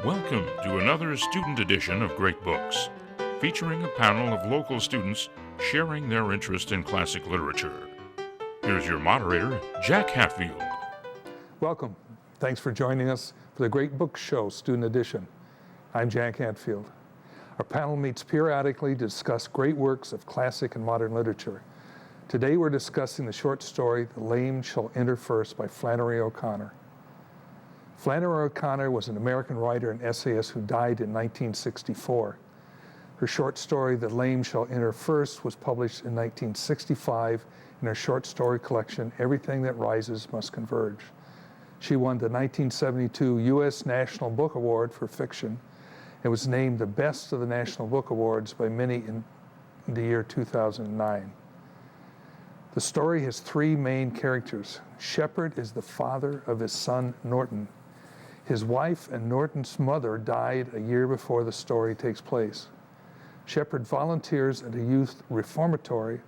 Welcome to another student edition of Great Books, featuring a panel of local students sharing their interest in classic literature. Here's your moderator, Jack Hatfield. Welcome. Thanks for joining us for the Great Books Show Student Edition. I'm Jack Hatfield. Our panel meets periodically to discuss great works of classic and modern literature. Today we're discussing the short story, The Lame Shall Enter First by Flannery O'Connor. Flannery O'Connor was an American writer and essayist who died in 1964. Her short story, The Lame Shall Enter First, was published in 1965 in her short story collection, Everything That Rises Must Converge. She won the 1972 U.S. National Book Award for fiction and was named the best of the National Book Awards by many in the year 2009. The story has three main characters. Shepard is the father of his son, Norton. His wife and Norton's mother died a year before the story takes place. Shepard volunteers at a youth reformatory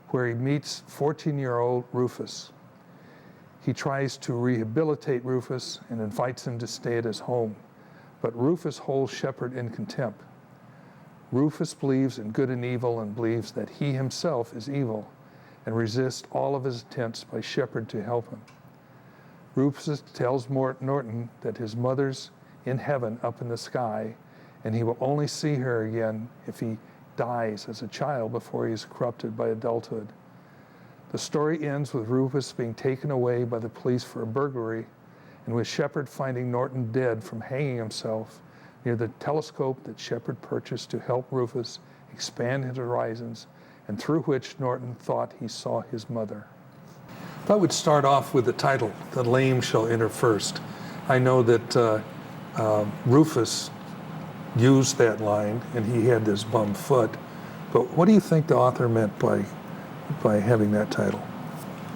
where he meets 14-year-old Rufus. He tries to rehabilitate Rufus and invites him to stay at his home, but Rufus holds Shepard in contempt. Rufus believes in good and evil and believes that he himself is evil and resists all of his attempts by Shepard to help him. Rufus tells Norton that his mother's in heaven up in the sky and he will only see her again if he dies as a child before he is corrupted by adulthood. The story ends with Rufus being taken away by the police for a burglary and with Shepard finding Norton dead from hanging himself near the telescope that Shepard purchased to help Rufus expand his horizons and through which Norton thought he saw his mother. I thought we'd start off with the title, The Lame Shall Enter First. I know that Rufus used that line and he had this bum foot, but what do you think the author meant by having that title?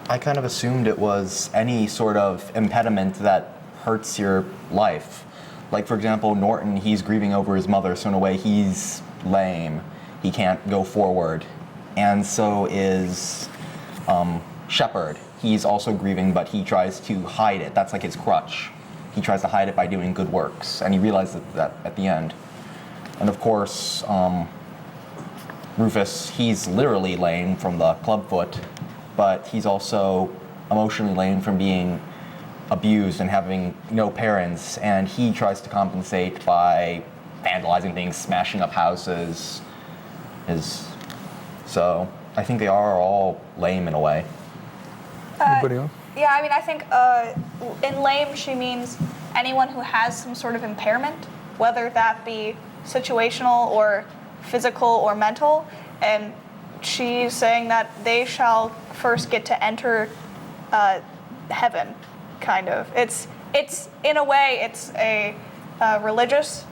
I kind of assumed it was any sort of impediment that hurts your life. Like, for example, Norton, he's grieving over his mother, so in a way he's lame. He can't go forward. And so is Shepard. He's also grieving, but he tries to hide it. That's like his crutch. He tries to hide it by doing good works, and he realizes that at the end. And of course, Rufus, he's literally lame from the clubfoot, but he's also emotionally lame from being abused and having no parents, and he tries to compensate by vandalizing things, smashing up houses. So I think they are all lame in a way. Anybody else? Yeah, I mean, I think in lame she means anyone who has some sort of impairment, whether that be situational or physical or mental, and she's saying that they shall first get to enter heaven, kind of. It's in a way, it's a religious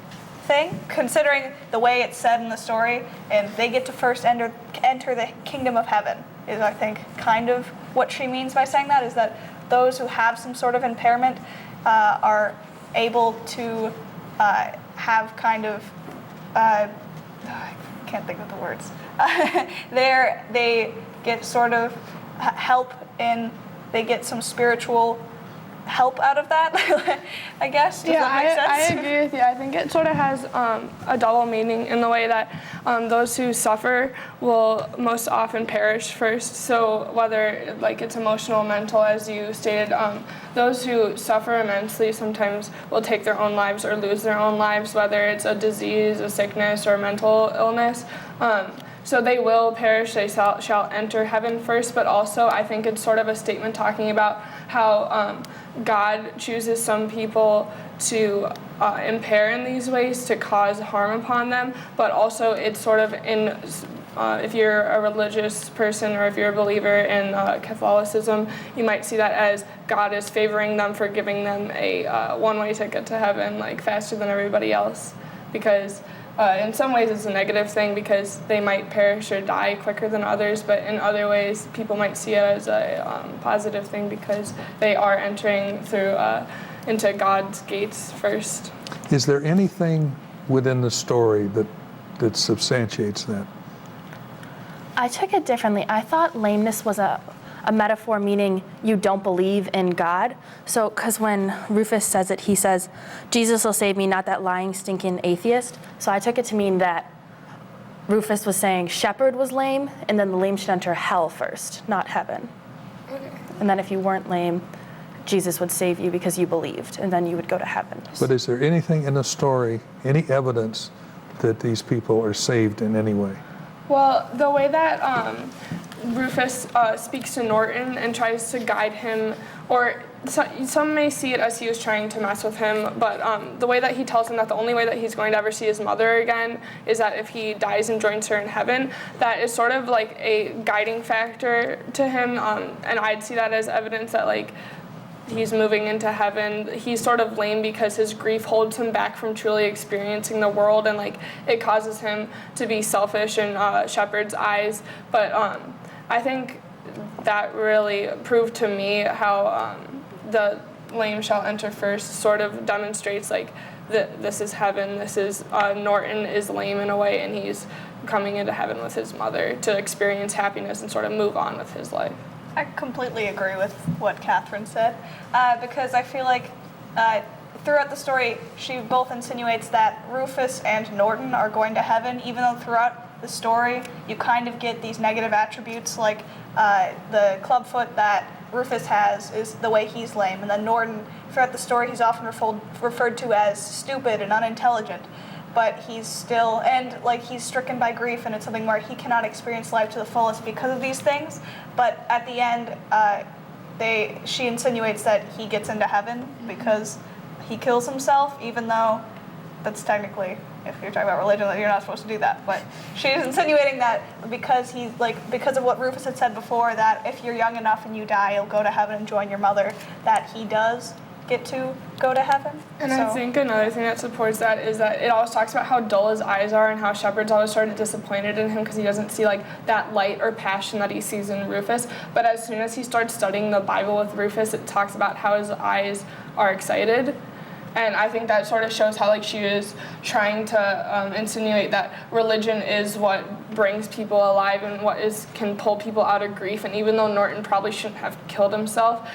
thing, considering the way it's said in the story, and they get to first enter the kingdom of heaven, is I think kind of what she means by saying that, is that those who have some sort of impairment are able to have kind of, I can't think of the words, they get sort of help in, they get some spiritual help out of that, I guess. Does that make sense? I agree with you. I think it sort of has a double meaning in the way that those who suffer will most often perish first. So whether like it's emotional, mental, as you stated, those who suffer immensely sometimes will take their own lives or lose their own lives, whether it's a disease, a sickness, or a mental illness. So they will perish, they shall enter heaven first, but also I think it's sort of a statement talking about how God chooses some people to impair in these ways to cause harm upon them, but also it's sort of in, if you're a religious person or if you're a believer in Catholicism, you might see that as God is favoring them for giving them a one-way ticket to heaven, like faster than everybody else, because in some ways it's a negative thing because they might perish or die quicker than others, but in other ways people might see it as a positive thing because they are entering through into God's gates first. Is there anything within the story that substantiates that? I took it differently. I thought lameness was a a metaphor meaning you don't believe in God. So, because when Rufus says it, he says, Jesus will save me, not that lying, stinking atheist. So I took it to mean that Rufus was saying shepherd was lame, and then the lame should enter hell first, not heaven. Okay. And then if you weren't lame, Jesus would save you because you believed, and then you would go to heaven. But is there anything in the story, any evidence that these people are saved in any way? Well, the way that Rufus speaks to Norton and tries to guide him, or some may see it as he was trying to mess with him, but the way that he tells him that the only way that he's going to ever see his mother again is that if he dies and joins her in heaven, that is sort of like a guiding factor to him, and I'd see that as evidence that like he's moving into heaven. He's sort of lame because his grief holds him back from truly experiencing the world, and like it causes him to be selfish in Shepard's eyes. But I think that really proved to me how the lame shall enter first sort of demonstrates like this is heaven. This is Norton is lame in a way, and he's coming into heaven with his mother to experience happiness and sort of move on with his life. I completely agree with what Catherine said, because I feel like throughout the story, she both insinuates that Rufus and Norton are going to heaven, even though throughout the story, you kind of get these negative attributes, like the clubfoot that Rufus has is the way he's lame, and then Norton, throughout the story, he's often referred to as stupid and unintelligent. But he's still, and like he's stricken by grief, and it's something where he cannot experience life to the fullest because of these things. But at the end, she insinuates that he gets into heaven because he kills himself, even though that's technically, if you're talking about religion, that you're not supposed to do that. But she's insinuating that because of what Rufus had said before, that if you're young enough and you die, you'll go to heaven and join your mother, that he does get to go to heaven. And I think another thing that supports that is that it always talks about how dull his eyes are and how Shepard's always sort of disappointed in him because he doesn't see like that light or passion that he sees in Rufus. But as soon as he starts studying the Bible with Rufus, it talks about how his eyes are excited. And I think that sort of shows how like she is trying to insinuate that religion is what brings people alive and can pull people out of grief. And even though Norton probably shouldn't have killed himself,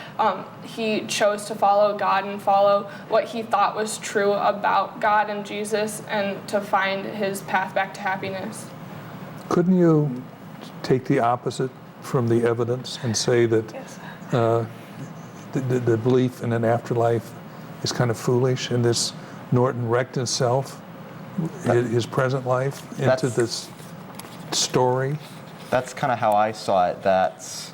he chose to follow God and follow what he thought was true about God and Jesus, and to find his path back to happiness. Couldn't you take the opposite from the evidence and say that Yes. the belief in an afterlife is kind of foolish, and this Norton wrecked himself, his present life, into this story? That's kind of how I saw it, that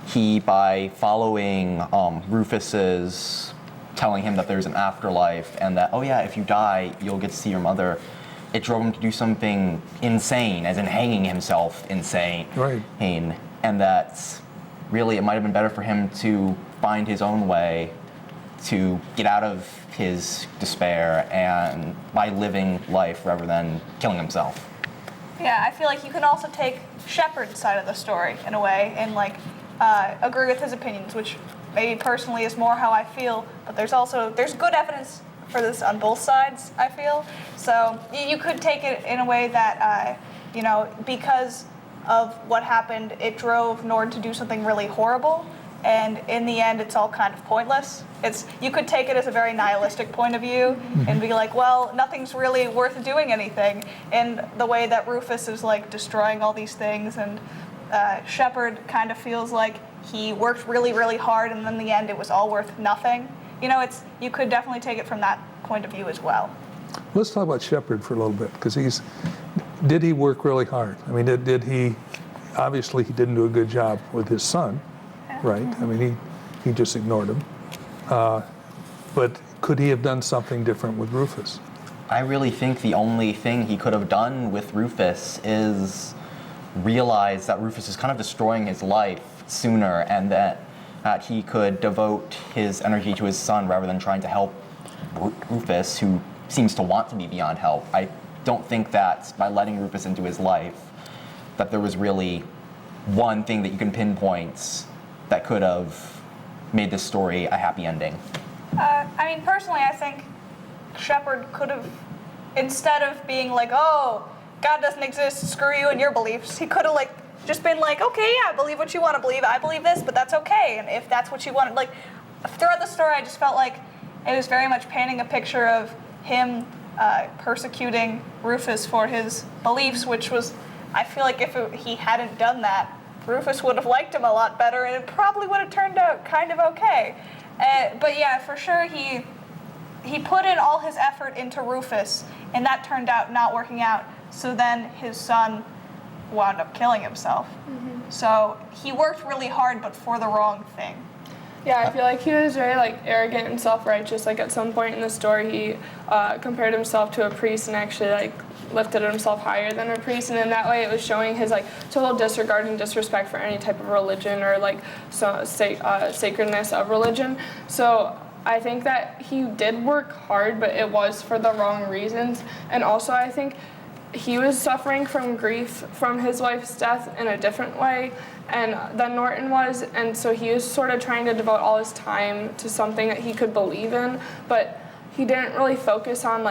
he, by following Rufus's telling him that there's an afterlife and that, oh yeah, if you die, you'll get to see your mother, it drove him to do something insane, as in hanging himself insane. Right. And that really it might have been better for him to find his own way to get out of his despair and by living life rather than killing himself. Yeah, I feel like you can also take Shepard's side of the story in a way and like agree with his opinions, which maybe personally is more how I feel, but there's good evidence for this on both sides, I feel. So you could take it in a way that, because of what happened, it drove Nord to do something really horrible, and in the end, it's all kind of pointless. You could take it as a very nihilistic point of view and be like, well, nothing's really worth doing anything, in the way that Rufus is like destroying all these things, and Shepard kind of feels like he worked really, really hard, and in the end, it was all worth nothing. You could definitely take it from that point of view as well. Let's talk about Shepard for a little bit, because did he work really hard? I mean, did he, obviously he didn't do a good job with his son, right? I mean, he just ignored him. But could he have done something different with Rufus? I really think the only thing he could have done with Rufus is realize that Rufus is kind of destroying his life sooner, and that he could devote his energy to his son rather than trying to help Rufus, who seems to want to be beyond help. I don't think that by letting Rufus into his life, that there was really one thing that you can pinpoint that could have made this story a happy ending. Personally, I think Shepard could have, instead of being like, oh, God doesn't exist, screw you and your beliefs, he could have just been like, okay, yeah, believe what you want to believe. I believe this, but that's okay. And if that's what you want, like, throughout the story, I just felt like it was very much painting a picture of him persecuting Rufus for his beliefs, which was, I feel like if he hadn't done that, Rufus would have liked him a lot better, and it probably would have turned out kind of okay. But yeah, for sure, he put in all his effort into Rufus, and that turned out not working out. So then his son wound up killing himself. So he worked really hard, but for the wrong thing. Yeah, I feel like he was very arrogant and self-righteous. Like at some point in the story, he compared himself to a priest and actually lifted himself higher than a priest, and in that way it was showing his total disregard and disrespect for any type of religion or sacredness of religion. So I think that he did work hard, but it was for the wrong reasons. And also I think he was suffering from grief from his wife's death in a different way than Norton was, and so he was sort of trying to devote all his time to something that he could believe in, but he didn't really focus on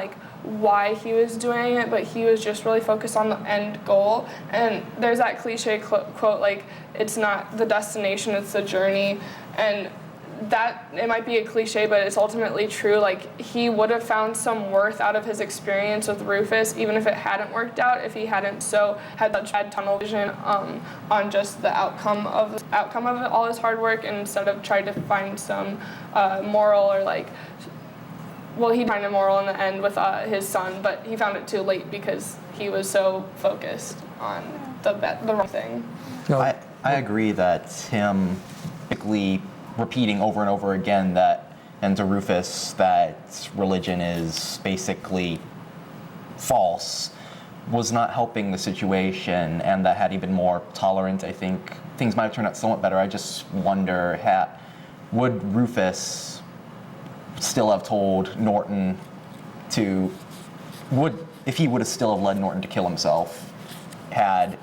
why he was doing it, but he was just really focused on the end goal. And there's that cliche quote, it's not the destination, it's the journey. And that, it might be a cliche, but it's ultimately true. He would have found some worth out of his experience with Rufus, even if it hadn't worked out, if he hadn't had such tunnel vision on just the outcome of it, all his hard work, and instead of tried to find some moral or he found a moral in the end with his son, but he found it too late because he was so focused on the wrong thing. No, I agree that him basically repeating over and over again and to Rufus that religion is basically false was not helping the situation, and that had he been more tolerant, I think things might have turned out somewhat better. I just wonder, would Rufus still have told Norton if he would have still have led Norton to kill himself had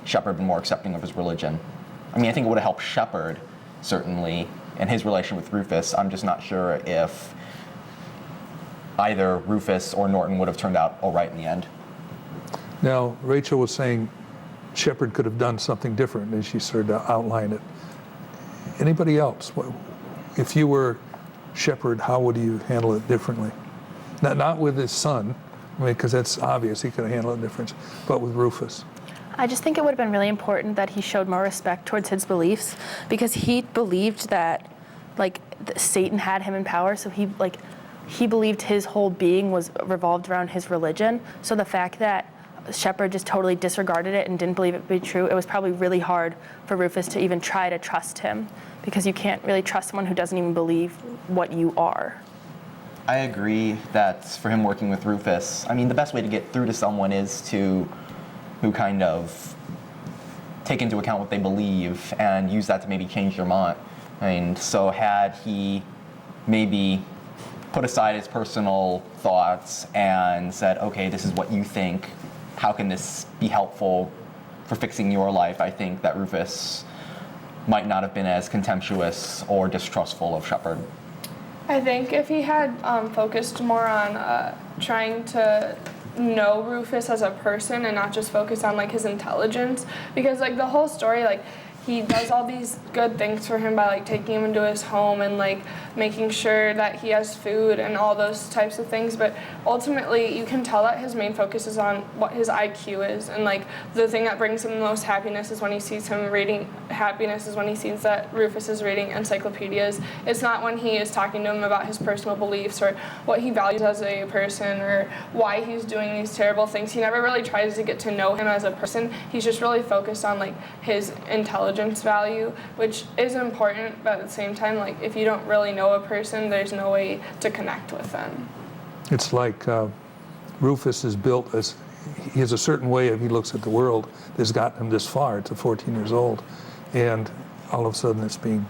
Shepard been more accepting of his religion? I mean, I think it would have helped Shepard, certainly, in his relation with Rufus. I'm just not sure if either Rufus or Norton would have turned out all right in the end. Now, Rachel was saying Shepard could have done something different, and she started to outline it. Anybody else? If you were Shepard, how would you handle it differently? Not with his son, because that's obvious, he could have handled it different, but with Rufus. I just think it would have been really important that he showed more respect towards his beliefs, because he believed that Satan had him in power, so he believed his whole being was revolved around his religion. So the fact that Shepard just totally disregarded it and didn't believe it to be true, it was probably really hard for Rufus to even try to trust him, because you can't really trust someone who doesn't even believe what you are. I agree that for him working with Rufus, I mean, the best way to get through to someone is who kind of take into account what they believe and use that to maybe change their mind. And so had he maybe put aside his personal thoughts and said, okay, this is what you think, how can this be helpful for fixing your life, I think that Rufus might not have been as contemptuous or distrustful of Shepard. I think if he had focused more on trying to know Rufus as a person and not just focus on his intelligence, because the whole story, he does all these good things for him by taking him into his home and making sure that he has food and all those types of things, but ultimately you can tell that his main focus is on what his IQ is, and the thing that brings him the most happiness is when he sees that Rufus is reading encyclopedias. It's not when he is talking to him about his personal beliefs or what he values as a person or why he's doing these terrible things. He never really tries to get to know him as a person. He's just really focused on his intelligence value, which is important, but at the same time, if you don't really know a person, there's no way to connect with them. It's Rufus is built as, he has a certain way he looks at the world that's gotten him this far to 14 years old, and all of a sudden it's being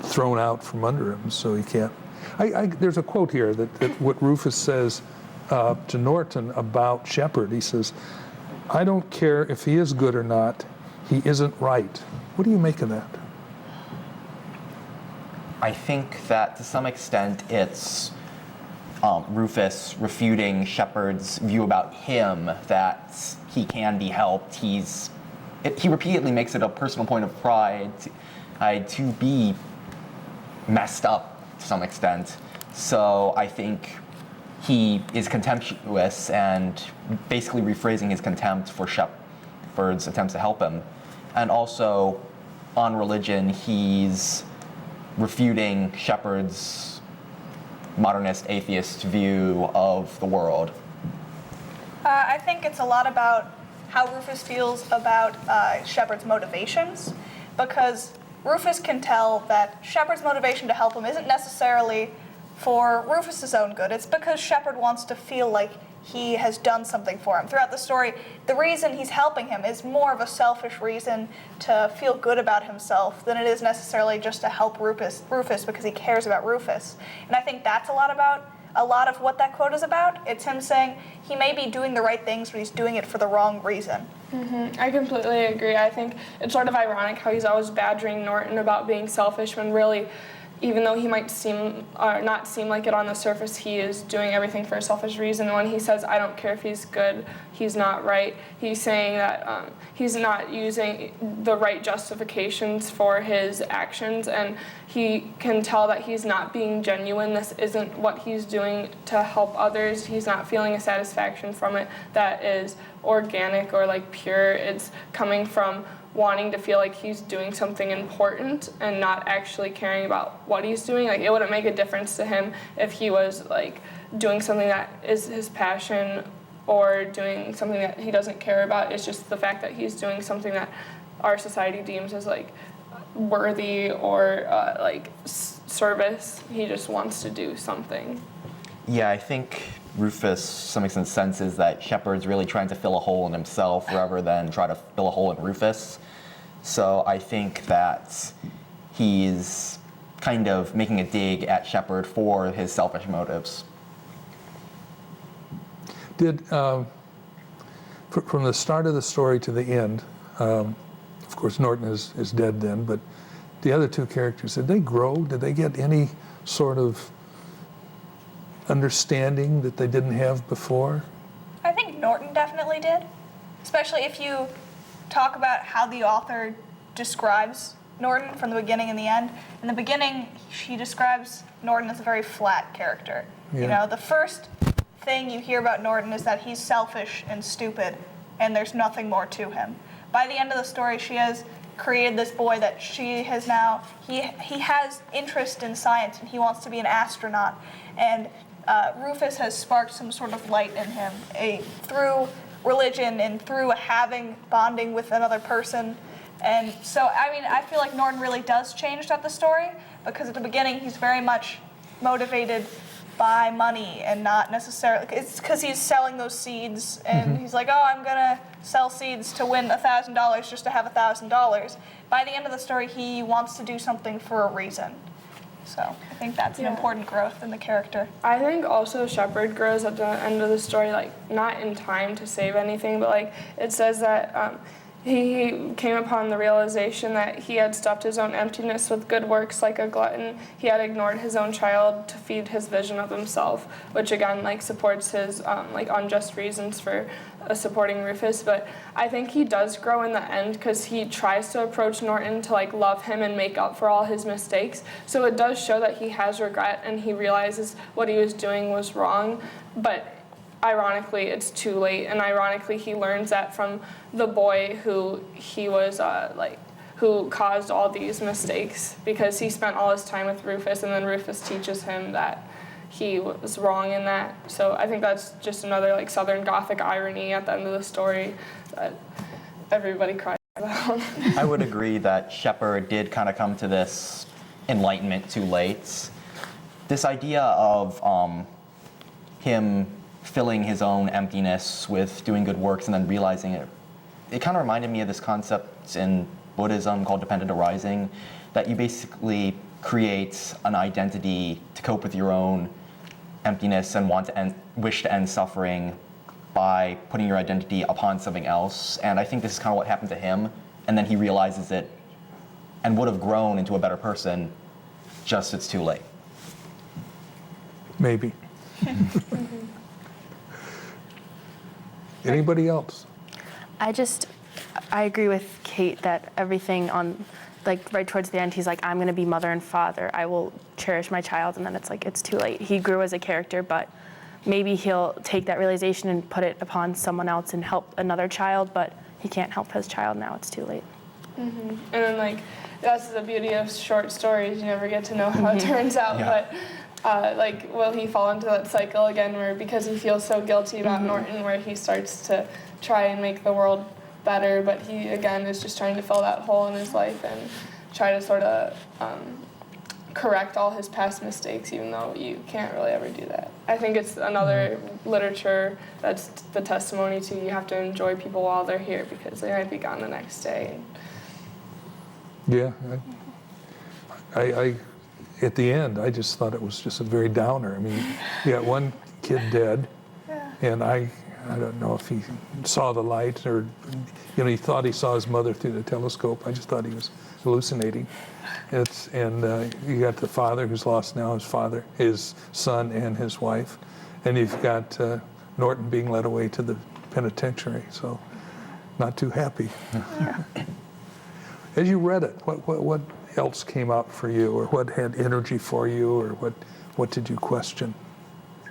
thrown out from under him, so he can't. There's a quote here that what Rufus says to Norton about Shepard. He says, I don't care if he is good or not, he isn't right. What do you make of that? I think that to some extent it's Rufus refuting Shepard's view about him, that he can be helped, he's he repeatedly makes it a personal point of pride to be messed up to some extent. So I think he is contemptuous and basically rephrasing his contempt for Shepard's attempts to help him. And also, on religion, he's refuting Shepard's modernist atheist view of the world. I think it's a lot about how Rufus feels about Shepard's motivations, because Rufus can tell that Shepard's motivation to help him isn't necessarily for Rufus's own good. It's because Shepard wants to feel like he has done something for him. Throughout the story, the reason he's helping him is more of a selfish reason to feel good about himself than it is necessarily just to help Rufus because he cares about Rufus. And I think that's a lot of what that quote is about. It's him saying he may be doing the right things, but he's doing it for the wrong reason. Mm-hmm. I completely agree. I think it's sort of ironic how he's always badgering Norton about being selfish when really, even though he might not seem like it on the surface, he is doing everything for a selfish reason. When he says, I don't care if he's good, he's not right, he's saying that he's not using the right justifications for his actions, and he can tell that he's not being genuine. This isn't what he's doing to help others. He's not feeling a satisfaction from it that is organic or like pure. It's coming from wanting to feel like he's doing something important and not actually caring about what he's doing. Like, it wouldn't make a difference to him if he was like doing something that is his passion or doing something that he doesn't care about. It's just the fact that he's doing something that our society deems as like worthy or like service. He just wants to do something. Yeah, I think Rufus, to some extent, senses that Shepard's really trying to fill a hole in himself rather than try to fill a hole in Rufus. So I think that he's kind of making a dig at Shepard for his selfish motives. Did, from the start of the story to the end, of course Norton is dead then, but the other two characters, did they grow? Did they get any sort of understanding that they didn't have before? I think Norton definitely did, especially if you talk about how the author describes Norton from the beginning and the end. In the beginning, she describes Norton as a very flat character. Yeah. You know, the first thing you hear about Norton is that he's selfish and stupid, and there's nothing more to him. By the end of the story, she has created this boy that she has now, he has interest in science, and he wants to be an astronaut. And Rufus has sparked some sort of light in him through religion and through bonding with another person. And so, I mean, I feel like Norton really does change throughout the story, because at the beginning he's very much motivated by money and not necessarily, it's because he's selling those seeds and he's like, oh, I'm gonna sell seeds to win $1,000 just to have $1,000. By the end of the story, he wants to do something for a reason. So I think that's an important growth in the character. I think also Shepard grows at the end of the story, like not in time to save anything, but like it says that he came upon the realization that he had stuffed his own emptiness with good works like a glutton. He had ignored his own child to feed his vision of himself, which again like supports his like unjust reasons for supporting Rufus. But I think he does grow in the end because he tries to approach Norton to like love him and make up for all his mistakes. So it does show that he has regret and he realizes what he was doing was wrong. But ironically, it's too late, and ironically, he learns that from the boy who he was who caused all these mistakes, because he spent all his time with Rufus, and then Rufus teaches him that he was wrong in that. So I think that's just another like Southern Gothic irony at the end of the story that everybody cries about. I would agree that Shepard did kind of come to this enlightenment too late. This idea of him filling his own emptiness with doing good works and then realizing it. It kind of reminded me of this concept in Buddhism called dependent arising, that you basically create an identity to cope with your own emptiness and wish to end suffering by putting your identity upon something else. And I think this is kind of what happened to him, and then he realizes it and would have grown into a better person, just it's too late. Maybe. Anybody else? I agree with Kate that everything on, like right towards the end, he's like, I'm going to be mother and father. I will cherish my child. And then it's like, it's too late. He grew as a character, but maybe he'll take that realization and put it upon someone else and help another child, but he can't help his child now. It's too late. Mm-hmm. And then, like, that's the beauty of short stories. You never get to know how it turns out. Yeah. But, like, will he fall into that cycle again where because he feels so guilty about Norton, where he starts to try and make the world better, but he, again, is just trying to fill that hole in his life and try to sort of correct all his past mistakes, even though you can't really ever do that. I think it's another literature that's the testimony to you have to enjoy people while they're here because they might be gone the next day. Yeah. I at the end, I just thought it was just a very downer. I mean, you got one kid dead, and I don't know if he saw the light or, he thought he saw his mother through the telescope. I just thought he was hallucinating. You got the father who's lost now his son and his wife, and you've got Norton being led away to the penitentiary. So, not too happy. As you read it, what else came up for you, or what had energy for you, or what did you question?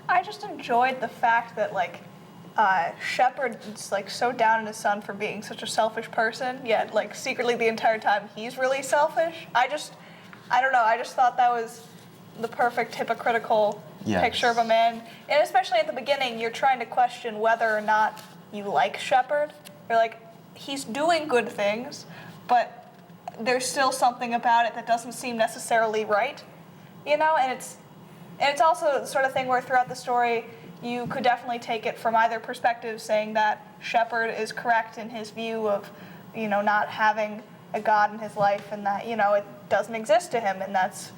I just enjoyed the fact that Shepard is so down on his son for being such a selfish person, yet secretly the entire time he's really selfish. I don't know, I just thought that was the perfect hypocritical picture of a man. And especially at the beginning, you're trying to question whether or not you like Shepard. You're like, he's doing good things, but there's still something about it that doesn't seem necessarily right, and it's also the sort of thing where throughout the story you could definitely take it from either perspective, saying that Shepard is correct in his view of not having a God in his life and that it doesn't exist to him, and that's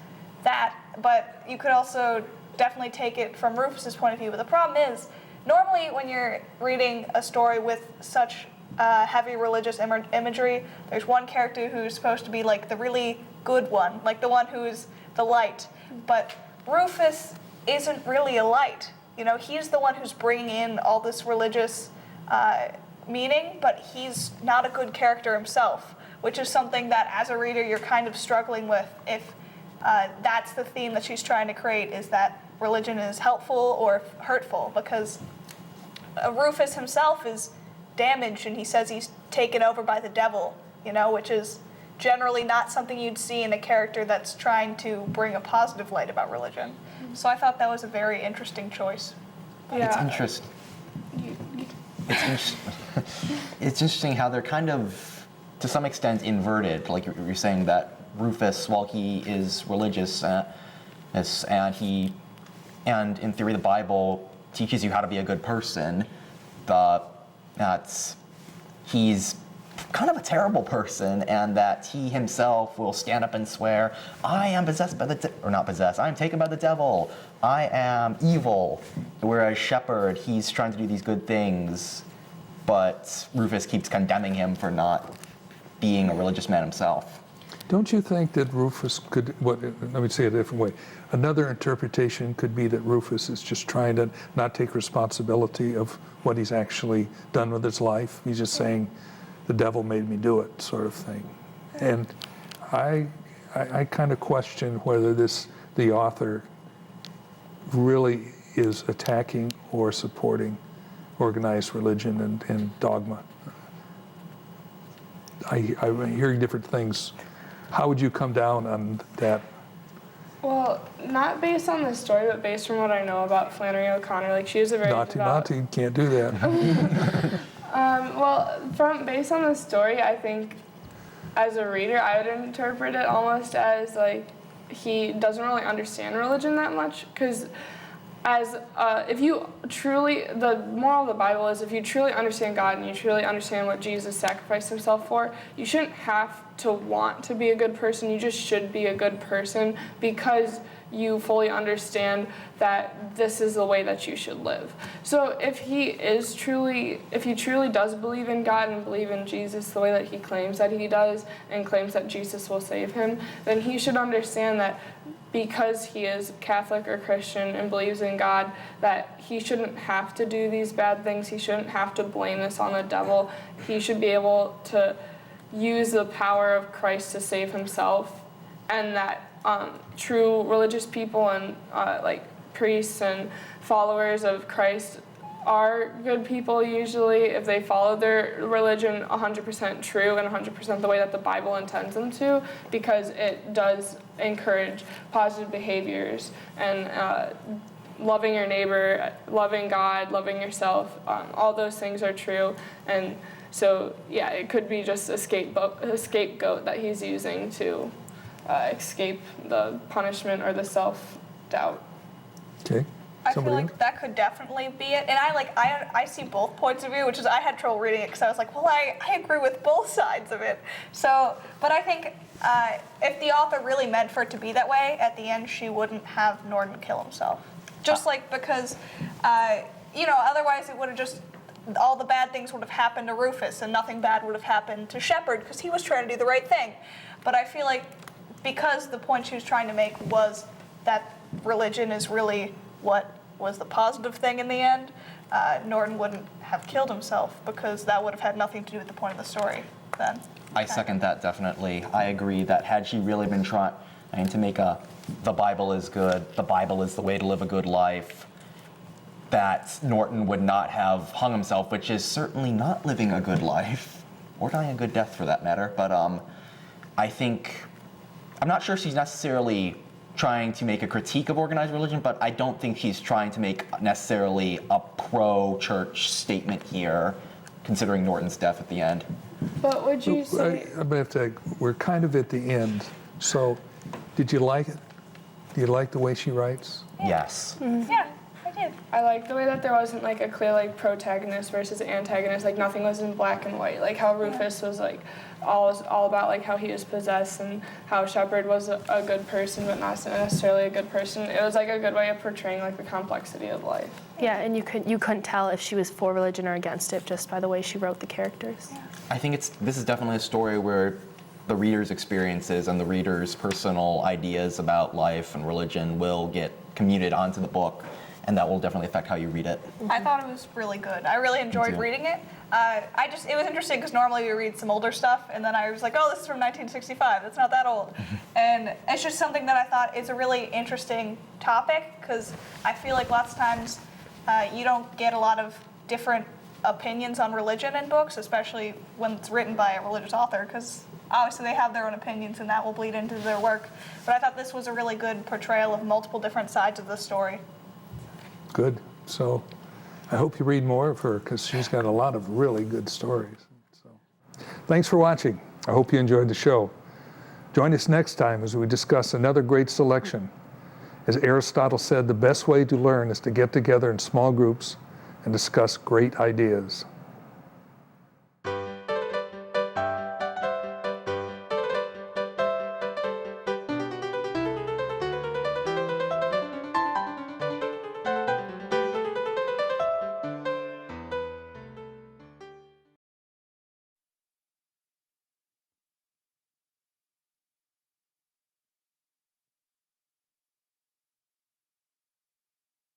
that. But you could also definitely take it from Rufus's point of view. But the problem is, normally when you're reading a story with such heavy religious imagery, there's one character who's supposed to be the really good one, the one who's the light. But Rufus isn't really a light. He's the one who's bringing in all this religious meaning, but he's not a good character himself, which is something that as a reader you're kind of struggling with if that's the theme that she's trying to create, is that religion is helpful or hurtful, because Rufus himself is damaged, and he says he's taken over by the devil, which is generally not something you'd see in a character that's trying to bring a positive light about religion. So I thought that was a very interesting choice. Yeah. It's interesting. It's interesting how they're kind of, to some extent, inverted. Like you're saying that Rufus, while he is religious, and in theory the Bible teaches you how to be a good person, that he's kind of a terrible person, and that he himself will stand up and swear, I am possessed by or not possessed, I am taken by the devil, I am evil. Whereas Shepard, he's trying to do these good things, but Rufus keeps condemning him for not being a religious man himself. Don't you think that Rufus could, let me say it a different way. Another interpretation could be that Rufus is just trying to not take responsibility of what he's actually done with his life. He's just saying, the devil made me do it, sort of thing. And I kind of question whether the author really is attacking or supporting organized religion and dogma. I'm hearing different things. How would you come down on that? Well, not based on the story, but based from what I know about Flannery O'Connor. She is a very Naughty, can't do that. Based on the story, I think as a reader, I would interpret it almost as he doesn't really understand religion that much, because the moral of the Bible is, if you truly understand God and you truly understand what Jesus sacrificed himself for, you shouldn't have to want to be a good person. You just should be a good person because you fully understand that this is the way that you should live. So if he truly does believe in God and believe in Jesus the way that he claims that he does, and claims that Jesus will save him, then he should understand that because he is Catholic or Christian and believes in God, that he shouldn't have to do these bad things. He shouldn't have to blame this on the devil. He should be able to use the power of Christ to save himself, and that true religious people and like priests and followers of Christ are good people usually if they follow their religion 100% true and 100% the way that the Bible intends them to, because it does encourage positive behaviors and loving your neighbor, loving God, loving yourself. All those things are true, and so yeah, it could be just a scapegoat that he's using to escape the punishment or the self-doubt. Okay. I feel Somebody like that could definitely be it. And I see both points of view, which is I had trouble reading it because I was like, well, I agree with both sides of it. So, but I think if the author really meant for it to be that way, at the end she wouldn't have Norton kill himself. Just like because, otherwise it would have just, all the bad things would have happened to Rufus and nothing bad would have happened to Shepard because he was trying to do the right thing. But I feel like because the point she was trying to make was that religion is really what was the positive thing in the end, Norton wouldn't have killed himself because that would have had nothing to do with the point of the story then. I second that definitely. I agree that had she really been trying to make the Bible is good, the Bible is the way to live a good life, that Norton would not have hung himself, which is certainly not living a good life, or dying a good death for that matter. But I'm not sure she's necessarily trying to make a critique of organized religion, but I don't think he's trying to make necessarily a pro-church statement here, considering Norton's death at the end. But would you say... we're kind of at the end, so did you like it? Do you like the way she writes? Yes. Mm-hmm. Yeah, I did. I like the way that there wasn't like a clear like protagonist versus antagonist, like nothing was in black and white, like how Rufus was like all about like how he was possessed and how Shepard was a good person but not necessarily a good person. It was like a good way of portraying like the complexity of life. Yeah, and you couldn't tell if she was for religion or against it just by the way she wrote the characters. Yeah. I think this is definitely a story where the reader's experiences and the reader's personal ideas about life and religion will get commuted onto the book, and that will definitely affect how you read it. I thought it was really good. I really enjoyed reading it. It was interesting because normally we read some older stuff, and then I was like, oh, this is from 1965. That's not that old. And it's just something that I thought is a really interesting topic because I feel like lots of times you don't get a lot of different opinions on religion in books, especially when it's written by a religious author, because obviously they have their own opinions and that will bleed into their work. But I thought this was a really good portrayal of multiple different sides of the story. Good. So I hope you read more of her because she's got a lot of really good stories. So, thanks for watching. I hope you enjoyed the show. Join us next time as we discuss another great selection. As Aristotle said, the best way to learn is to get together in small groups and discuss great ideas.